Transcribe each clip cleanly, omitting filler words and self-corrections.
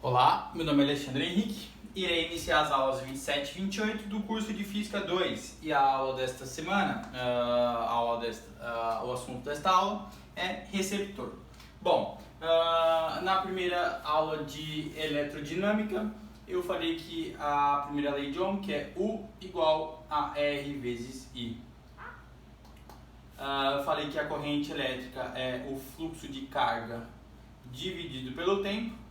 Olá, meu nome é Alexandre Henrique, irei iniciar as aulas 27 e 28 do curso de Física 2 e a aula desta semana, o assunto desta aula é receptor. Bom, na primeira aula de eletrodinâmica eu falei que a primeira lei de Ohm, que é U igual a R vezes I. Falei que a corrente elétrica é o fluxo de carga dividido pelo tempo.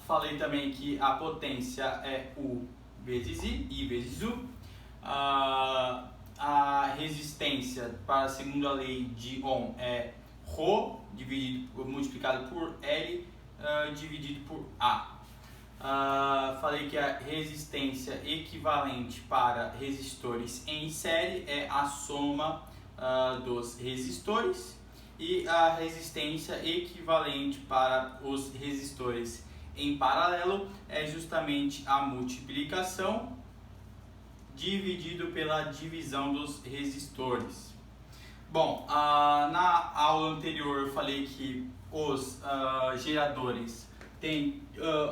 Falei também que a potência é U vezes I vezes U. A resistência para a segunda lei de Ohm é Rho multiplicado por L dividido por A. Falei que a resistência equivalente para resistores em série é a soma dos resistores. E a resistência equivalente para os resistores em paralelo é justamente a multiplicação dividido pela divisão dos resistores. Bom, na aula anterior eu falei que os geradores têm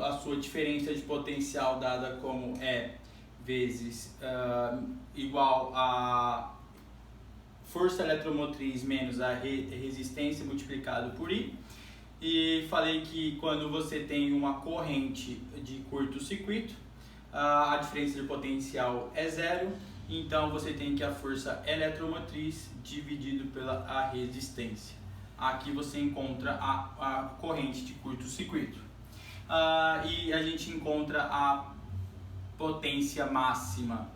a sua diferença de potencial dada como E vezes igual a força eletromotriz menos a resistência multiplicado por I. E falei que quando você tem uma corrente de curto-circuito, a diferença de potencial é zero, então você tem que a força eletromotriz dividido pela a resistência. Aqui você encontra a corrente de curto-circuito. E a gente encontra a potência máxima.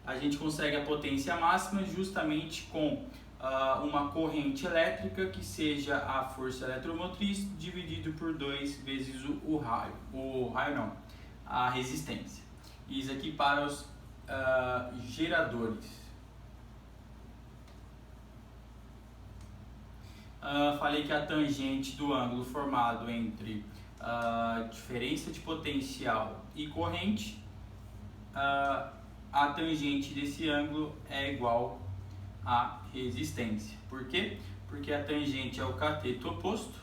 A gente consegue a potência máxima justamente com uma corrente elétrica que seja a força eletromotriz dividido por 2 vezes a resistência. Isso aqui para os geradores. Falei que a tangente do ângulo formado entre diferença de potencial e corrente, a tangente desse ângulo é igual à resistência. Por quê? Porque a tangente é o cateto oposto,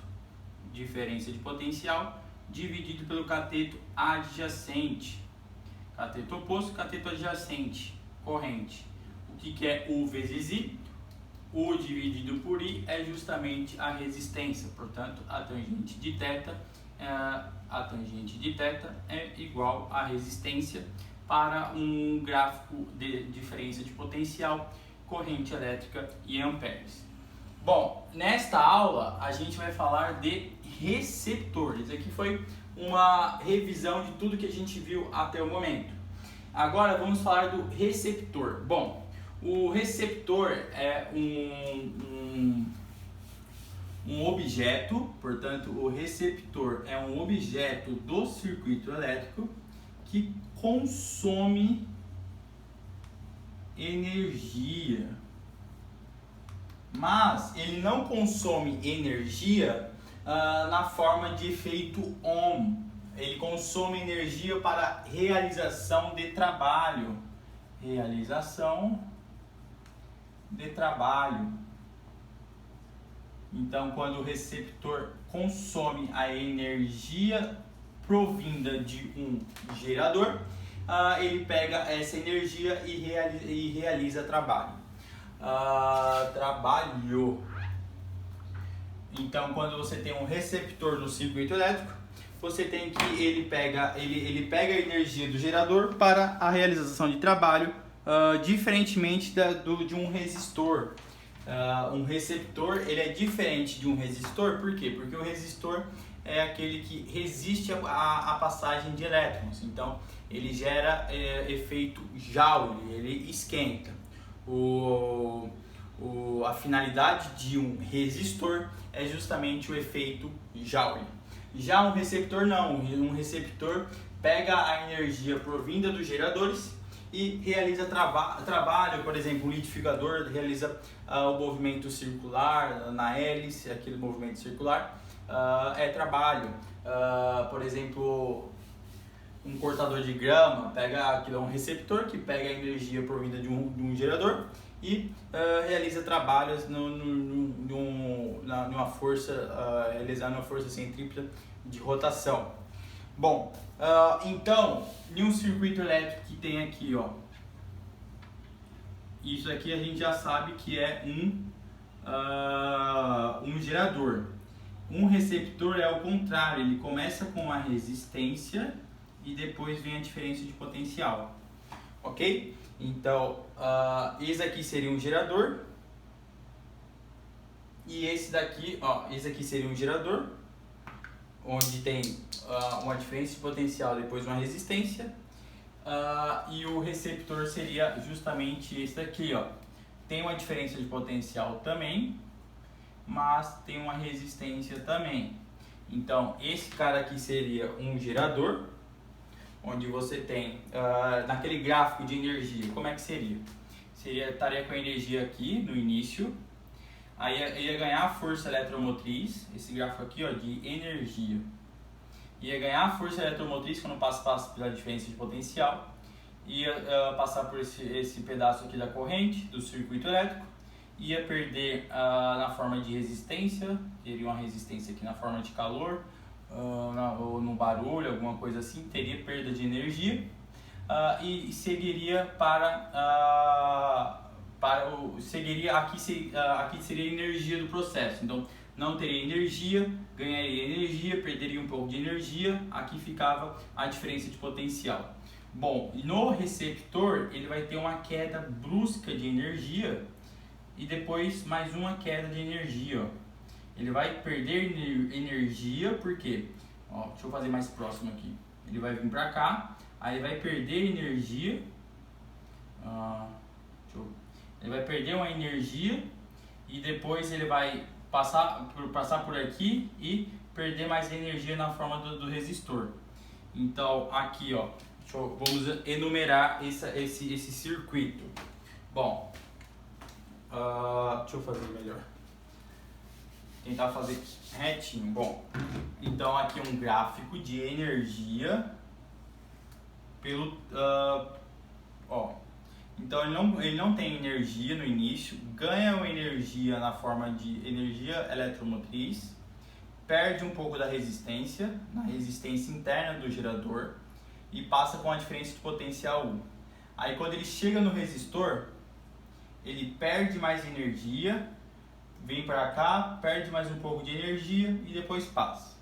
diferença de potencial, dividido pelo cateto adjacente. Cateto oposto, cateto adjacente, corrente. O que é U vezes I? U dividido por I é justamente a resistência. Portanto, a tangente de θ é igual à resistência para um gráfico de diferença de potencial, corrente elétrica e amperes. Bom, nesta aula a gente vai falar de receptores. Aqui foi uma revisão de tudo que a gente viu até o momento. Agora vamos falar do receptor. Bom, o receptor é um objeto, portanto, o receptor é um objeto do circuito elétrico que consome energia, mas ele não consome energia na forma de efeito Ohm. Ele consome energia para realização de trabalho. Então, quando o receptor consome a energia provinda de um gerador, ele pega essa energia e realiza trabalho. Então, quando você tem um receptor no circuito elétrico, você tem que ele pega a energia do gerador para a realização de trabalho, diferentemente de um resistor. Um receptor ele é diferente de um resistor, por quê? Porque o resistor é aquele que resiste à passagem de elétrons, então ele gera efeito Joule, ele esquenta. A finalidade de um resistor é justamente o efeito Joule. Já um receptor não, um receptor pega a energia provinda dos geradores e realiza trabalho, por exemplo, um liquidificador realiza o movimento circular na hélice, aquele movimento circular é trabalho. Por exemplo, um cortador de grama, pega aquilo, é um receptor que pega a energia provida de um gerador e realiza trabalhos numa força, realizando uma força centrípeta de rotação. Bom, então, em um circuito elétrico que tem aqui, ó, isso aqui a gente já sabe que é um gerador. Um receptor é o contrário, ele começa com a resistência e depois vem a diferença de potencial, ok? Então, esse aqui seria um gerador e esse daqui, ó, esse aqui seria um gerador, onde tem uma diferença de potencial, depois uma resistência, e o receptor seria justamente esse daqui, ó. Tem uma diferença de potencial também, mas tem uma resistência também. Então, esse cara aqui seria um gerador, onde você tem, naquele gráfico de energia, como é que seria? Estaria com a energia aqui no início, aí ia ganhar a força eletromotriz, esse gráfico aqui, ó, de energia. Ia ganhar a força eletromotriz quando passa pela diferença de potencial, ia passar por esse pedaço aqui da corrente, do circuito elétrico, ia perder na forma de resistência, teria uma resistência aqui na forma de calor, ou no barulho, alguma coisa assim, teria perda de energia, e seguiria aqui seria a energia do processo. Então, não teria energia, ganharia energia, perderia um pouco de energia, aqui ficava a diferença de potencial. Bom, no receptor ele vai ter uma queda brusca de energia e depois mais uma queda de energia, ó. Ele vai perder energia, por quê? Ó, deixa eu fazer mais próximo aqui. Ele vai vir para cá, aí ele vai perder energia, ele vai perder uma energia e depois ele vai passar por aqui e perder mais energia na forma do resistor. Então aqui, ó, vamos enumerar esse circuito. Bom, deixa eu fazer melhor, tentar fazer retinho. Bom, então aqui é um gráfico de energia pelo então ele não tem energia no início, ganha uma energia na forma de energia eletromotriz, perde um pouco da resistência, na resistência interna do gerador e passa com a diferença de potencial 1. Aí quando ele chega no resistor, ele perde mais energia, vem para cá, perde mais um pouco de energia e depois passa.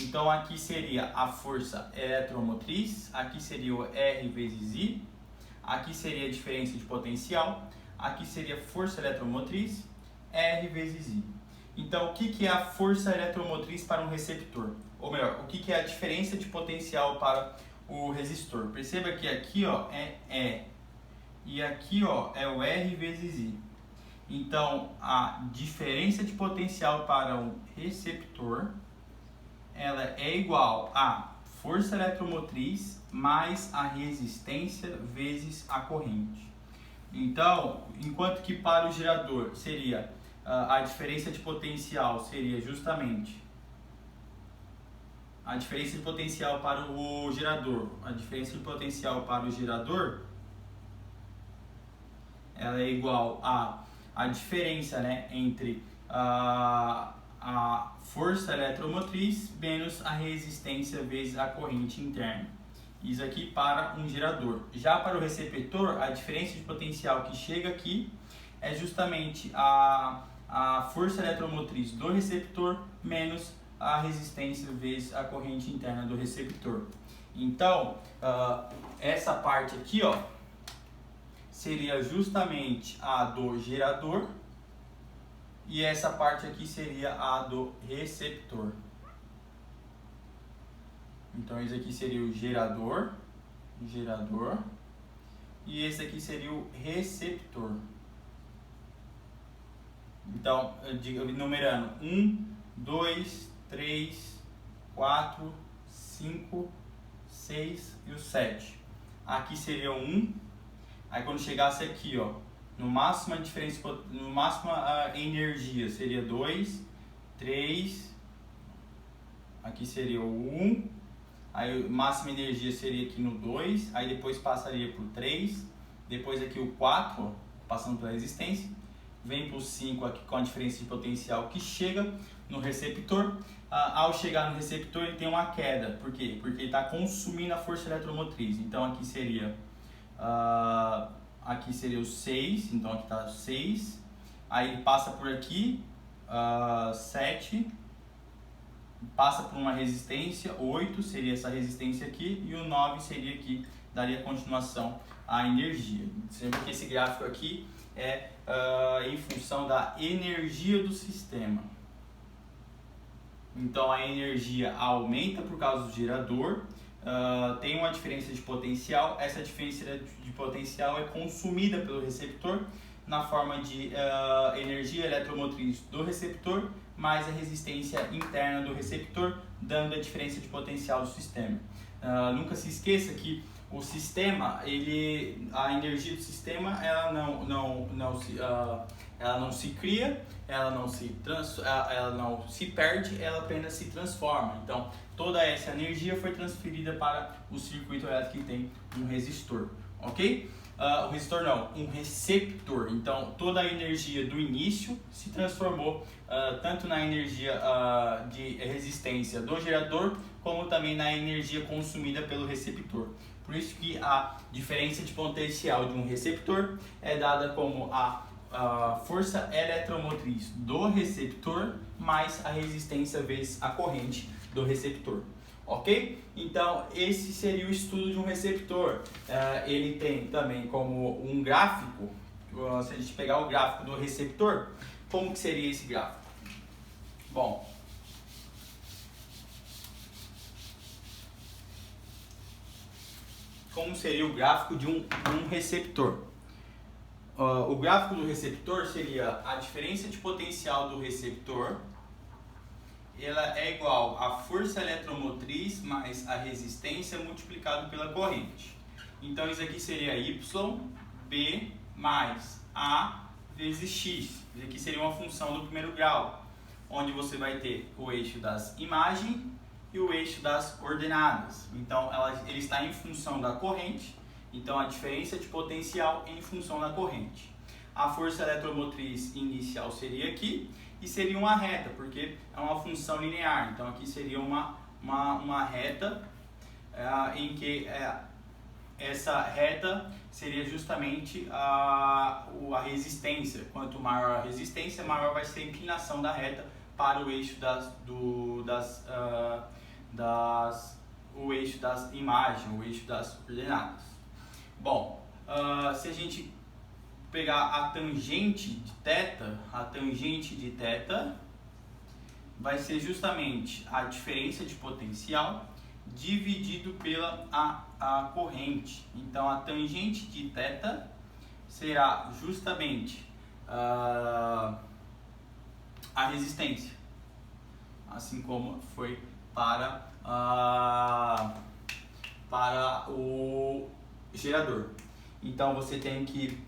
Então aqui seria a força eletromotriz, aqui seria o R vezes I, aqui seria a diferença de potencial, aqui seria força eletromotriz, R vezes I. Então, o que é a força eletromotriz para um receptor? Ou melhor, o que é a diferença de potencial para o resistor? Perceba que aqui, ó, é E e aqui, ó, é o R vezes I. Então, a diferença de potencial para um receptor, ela é igual a força eletromotriz mais a resistência vezes a corrente. Então, enquanto que para o gerador seria a diferença de potencial seria justamente a diferença de potencial para o gerador. A diferença de potencial para o gerador, ela é igual a diferença, né, entre a força eletromotriz menos a resistência vezes a corrente interna. Isso aqui para um gerador. Já para o receptor, a diferença de potencial que chega aqui é justamente a força eletromotriz do receptor menos a resistência vezes a corrente interna do receptor. Então, essa parte aqui, ó, seria justamente a do gerador e essa parte aqui seria a do receptor. Então esse aqui seria o gerador, e esse aqui seria o receptor. Então, numerando 1, 2, 3, 4, 5, 6 e o 7. Aqui seria o 1. Aí quando chegasse aqui, ó, no máximo a diferença, no máximo a energia seria 2, 3. Aqui seria o 1. aí a máxima energia seria aqui no 2, aí depois passaria para o 3, depois aqui o 4, passando pela resistência, vem para o 5 aqui com a diferença de potencial que chega no receptor. Ao chegar no receptor ele tem uma queda, por quê? Porque ele está consumindo a força eletromotriz, então aqui seria o 6, então aqui está 6, aí ele passa por aqui, 7, passa por uma resistência, 8 seria essa resistência aqui, e o 9 seria aqui, daria continuação à energia. Sempre que esse gráfico aqui é em função da energia do sistema. Então a energia aumenta por causa do gerador, tem uma diferença de potencial, essa diferença de potencial é consumida pelo receptor na forma de energia eletromotriz do receptor mais a resistência interna do receptor, dando a diferença de potencial do sistema. Nunca se esqueça que o sistema, a energia do sistema, ela não se cria, ela não se perde, ela apenas se transforma. Então, toda essa energia foi transferida para o circuito elétrico que tem um resistor, ok? O resistor não, um receptor. Então, toda a energia do início se transformou tanto na energia de resistência do gerador, como também na energia consumida pelo receptor. Por isso que a diferença de potencial de um receptor é dada como a força eletromotriz do receptor mais a resistência vezes a corrente do receptor. Ok? Então, esse seria o estudo de um receptor. Ele tem também como um gráfico, se a gente pegar o gráfico do receptor, como que seria esse gráfico? Bom, como seria o gráfico de um receptor? O gráfico do receptor seria a diferença de potencial do receptor, ela é igual à força eletromotriz mais a resistência multiplicado pela corrente. Então isso aqui seria Y, B mais A vezes X. Isso aqui seria uma função do primeiro grau, onde você vai ter o eixo das imagens e o eixo das ordenadas. Então ele está em função da corrente, então a diferença de potencial em função da corrente. A força eletromotriz inicial seria aqui, e seria uma reta, porque é uma função linear. Então aqui seria uma reta em que essa reta seria justamente a resistência. Quanto maior a resistência, maior vai ser a inclinação da reta para o eixo o eixo das imagens, o eixo das coordenadas. Bom, se a gente pegar a tangente de θ vai ser justamente a diferença de potencial dividido pela a corrente. Então a tangente de θ será justamente a resistência, assim como foi para o gerador. Então você tem que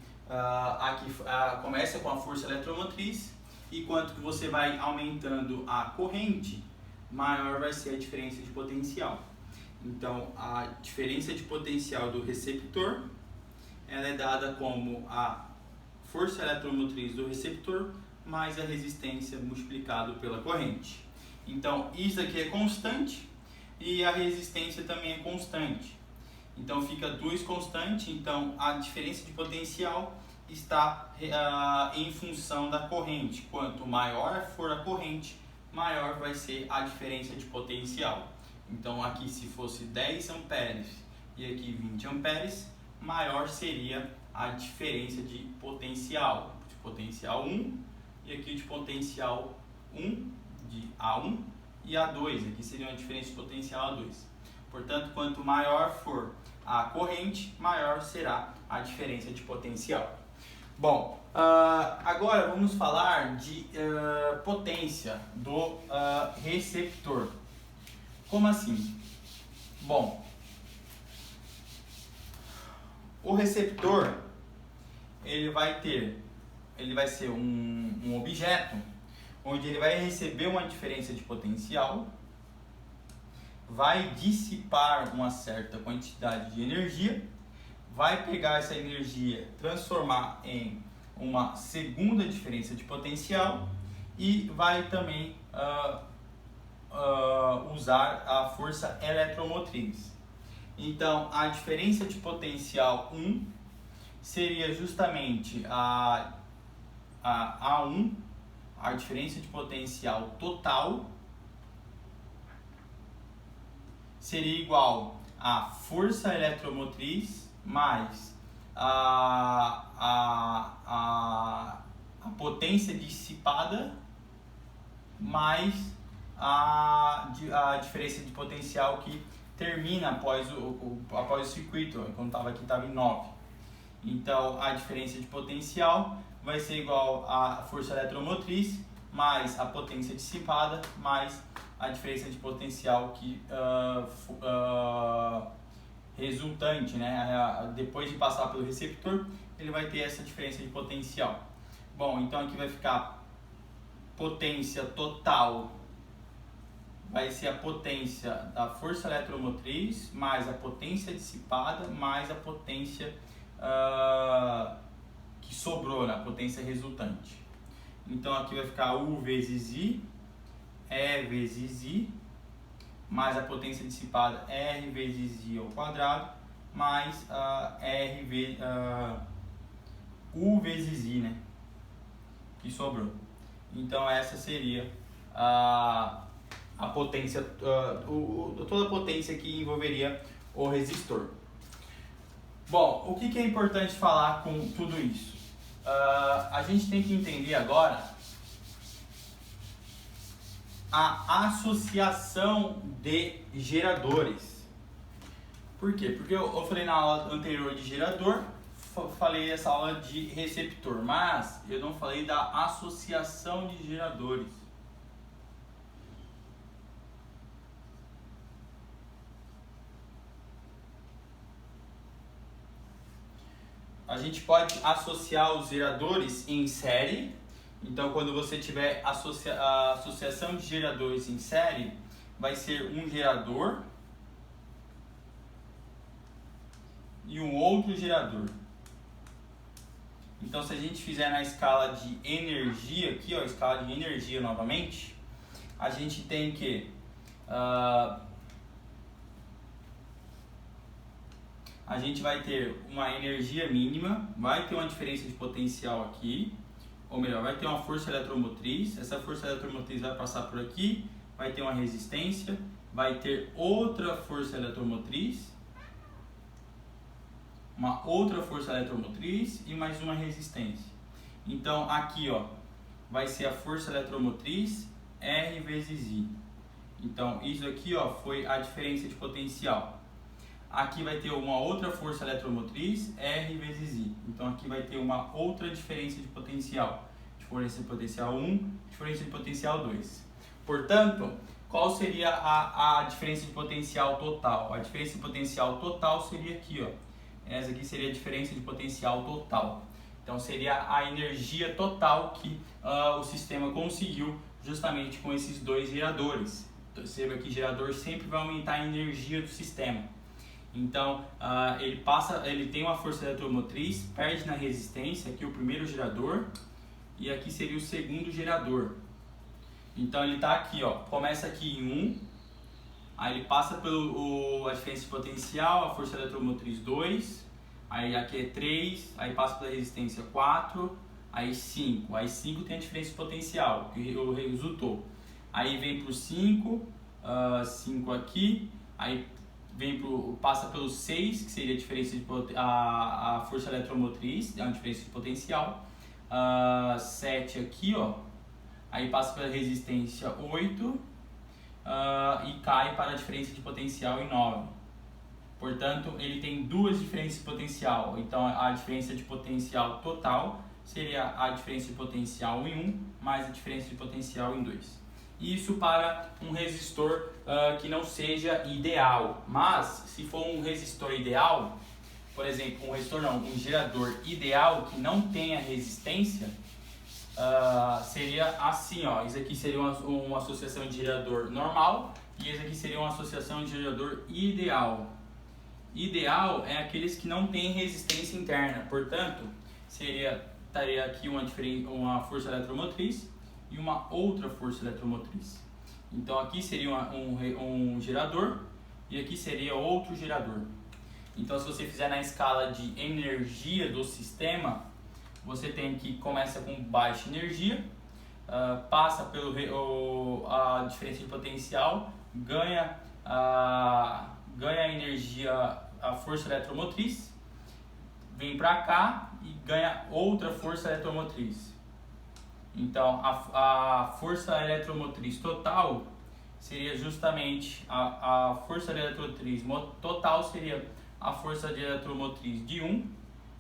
aqui começa com a força eletromotriz, e quanto que você vai aumentando a corrente, maior vai ser a diferença de potencial. Então a diferença de potencial do receptor, ela é dada como a força eletromotriz do receptor mais a resistência multiplicado pela corrente. Então isso aqui é constante e a resistência também é constante. Então fica 2 constante, então a diferença de potencial está em função da corrente. Quanto maior for a corrente, maior vai ser a diferença de potencial. Então aqui se fosse 10 amperes e aqui 20 amperes, maior seria a diferença de potencial 1 e aqui de potencial 1, de A1 e A2, aqui seria uma diferença de potencial A2. Portanto, quanto maior for a corrente, maior será a diferença de potencial. Bom, agora vamos falar de potência do receptor. Como assim? Bom, o receptor ele vai ser um objeto onde ele vai receber uma diferença de potencial vai dissipar uma certa quantidade de energia, vai pegar essa energia, transformar em uma segunda diferença de potencial e vai também usar a força eletromotriz. Então, a diferença de potencial 1 seria justamente a A1, a diferença de potencial total, seria igual a força eletromotriz mais a potência dissipada mais a diferença de potencial que termina após o circuito. Quando estava aqui estava em 9. Então a diferença de potencial vai ser igual à força eletromotriz mais a potência dissipada mais a diferença de potencial que resultante, né? Depois de passar pelo receptor, ele vai ter essa diferença de potencial. Bom, então aqui vai ficar potência total, vai ser a potência da força eletromotriz mais a potência dissipada mais a potência que sobrou, na potência resultante. Então aqui vai ficar U vezes I, E vezes I, mais a potência dissipada R vezes I ao quadrado, mais U vezes I, né, que sobrou. Então essa seria a potência, toda a potência que envolveria o resistor. Bom, o que é importante falar com tudo isso? A gente tem que entender agora a associação de geradores. Por quê? Porque eu falei na aula anterior de gerador, falei essa aula de receptor, mas eu não falei da associação de geradores. A gente pode associar os geradores em série. Então, quando você tiver a associação de geradores em série, vai ser um gerador e um outro gerador. Então, se a gente fizer na escala de energia, aqui, ó, escala de energia novamente, a gente tem que a gente vai ter uma energia mínima, vai ter uma diferença de potencial aqui, ou melhor, vai ter uma força eletromotriz, essa força eletromotriz vai passar por aqui, vai ter uma resistência, vai ter outra força eletromotriz, uma outra força eletromotriz e mais uma resistência. Então aqui, ó, vai ser a força eletromotriz R vezes I. Então isso aqui, ó, foi a diferença de potencial. Aqui vai ter uma outra força eletromotriz, R vezes I. Então aqui vai ter uma outra diferença de potencial. Diferença de potencial 1, diferença de potencial 2. Portanto, qual seria a diferença de potencial total? A diferença de potencial total seria aqui, ó. Essa aqui seria a diferença de potencial total. Então seria a energia total que o sistema conseguiu justamente com esses dois geradores. Perceba que o gerador sempre vai aumentar a energia do sistema. Então ele tem uma força eletromotriz, perde na resistência, aqui o primeiro gerador, e aqui seria o segundo gerador. Então ele está aqui, ó, começa aqui em 1, aí ele passa pela diferença de potencial, a força eletromotriz 2, aí aqui é 3, aí passa pela resistência 4, aí 5, aí 5 tem a diferença de potencial, que resultou. Aí vem para o 5, 5 aqui, aí passa pelo 6, que seria a diferença de a força eletromotriz, é uma diferença de potencial. 7 aqui, ó, aí passa pela resistência 8 e cai para a diferença de potencial em 9. Portanto, ele tem duas diferenças de potencial. Então, a diferença de potencial total seria a diferença de potencial em 1 mais a diferença de potencial em 2. Isso para um resistor que não seja ideal. Mas, se for um resistor ideal, por exemplo, um gerador ideal que não tenha resistência, seria assim, ó. Isso aqui seria uma associação de gerador normal e esse aqui seria uma associação de gerador ideal. Ideal é aqueles que não têm resistência interna, portanto, estaria aqui uma força eletromotriz e uma outra força eletromotriz. Então aqui seria um gerador e aqui seria outro gerador. Então se você fizer na escala de energia do sistema, você tem que começa com baixa energia, passa a diferença de potencial, ganha a energia, a força eletromotriz, vem para cá e ganha outra força eletromotriz. Então a força eletromotriz total seria justamente a força eletromotriz total seria a força de eletromotriz de 1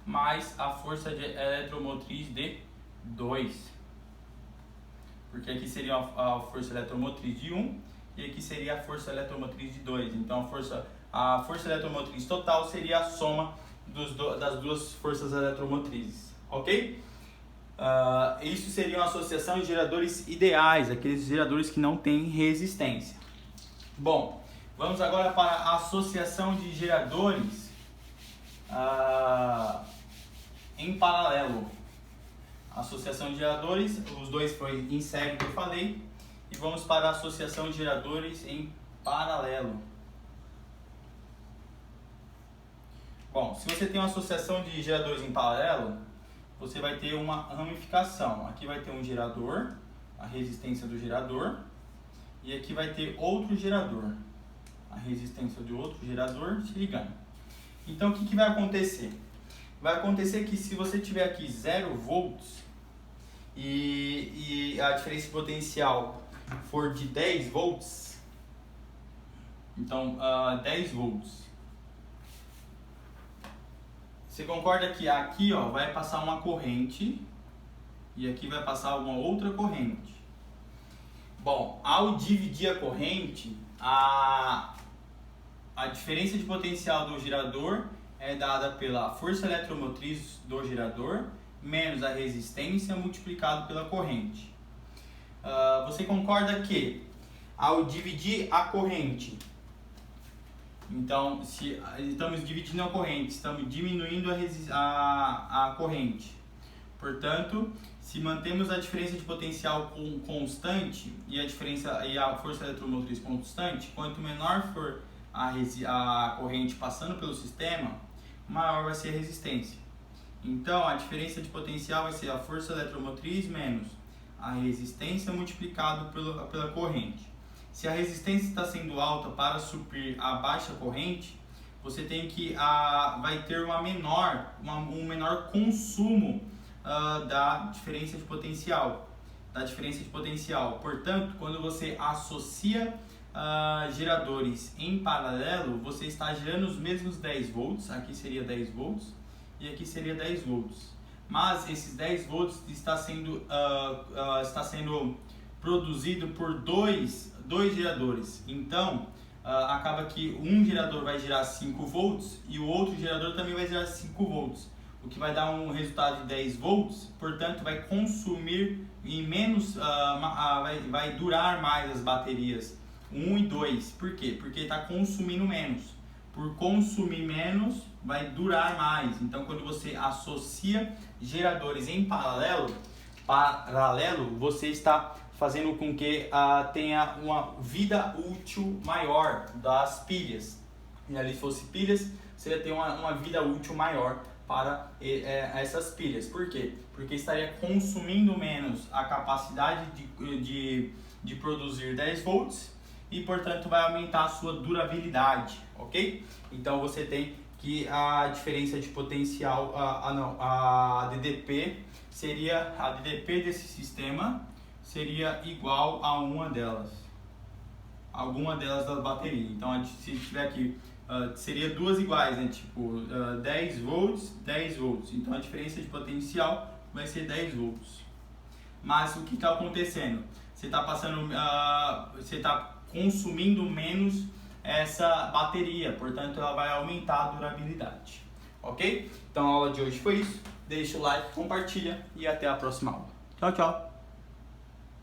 mais a força de eletromotriz de 2. Porque aqui seria a força eletromotriz de 1 e aqui seria a força eletromotriz de 2. Então a força eletromotriz total seria a soma das duas forças eletromotrizes, ok? Isso seria uma associação de geradores ideais, aqueles geradores que não têm resistência. Bom, vamos agora para a associação de geradores em paralelo. Associação de geradores, os dois foi em série que eu falei, e vamos para a associação de geradores em paralelo. Bom, se você tem uma associação de geradores em paralelo, você vai ter uma ramificação. Aqui vai ter um gerador, a resistência do gerador, e aqui vai ter outro gerador, a resistência de outro gerador se ligando. Então o que vai acontecer? Vai acontecer que se você tiver aqui 0 volts e a diferença de potencial for de 10 volts, então 10 volts. Você concorda que aqui vai passar uma corrente e aqui vai passar uma outra corrente. Bom, ao dividir a corrente, a diferença de potencial do gerador é dada pela força eletromotriz do gerador menos a resistência multiplicado pela corrente. Você concorda que ao dividir a corrente, então se estamos dividindo a corrente, estamos diminuindo a corrente. Portanto, se mantemos a diferença de potencial constante e a força eletromotriz constante, quanto menor for a corrente passando pelo sistema, maior vai ser a resistência. Então, a diferença de potencial vai ser a força eletromotriz menos a resistência multiplicado pela corrente. Se a resistência está sendo alta para suprir a baixa corrente, você tem que vai ter um menor consumo da diferença de potencial. Portanto, quando você associa geradores em paralelo, você está gerando os mesmos 10 volts, aqui seria 10 volts e aqui seria 10 volts. Mas esses 10 volts está sendo produzido por dois geradores. Então, acaba que um gerador vai gerar 5 volts e o outro gerador também vai gerar 5 volts. O que vai dar um resultado de 10 volts, portanto vai consumir em menos, vai durar mais as baterias 1 e 2. Por quê? Porque está consumindo menos. Por consumir menos, vai durar mais. Então, quando você associa geradores em paralelo, você está fazendo com que tenha uma vida útil maior das pilhas. E ali, se fosse pilhas, você ia ter uma vida útil maior para essas pilhas. Por quê? Porque estaria consumindo menos a capacidade de produzir 10 volts e, portanto, vai aumentar a sua durabilidade, ok? Então, você tem que a diferença de potencial, a DDP desse sistema seria igual a alguma delas da bateria. Então, se tiver aqui, seria duas iguais, né? Tipo, 10 volts, 10 volts. Então, a diferença de potencial vai ser 10 volts. Mas o que está acontecendo? Você está consumindo menos essa bateria, portanto, ela vai aumentar a durabilidade. Ok? Então, a aula de hoje foi isso. Deixa o like, compartilha e até a próxima aula. Tchau, tchau!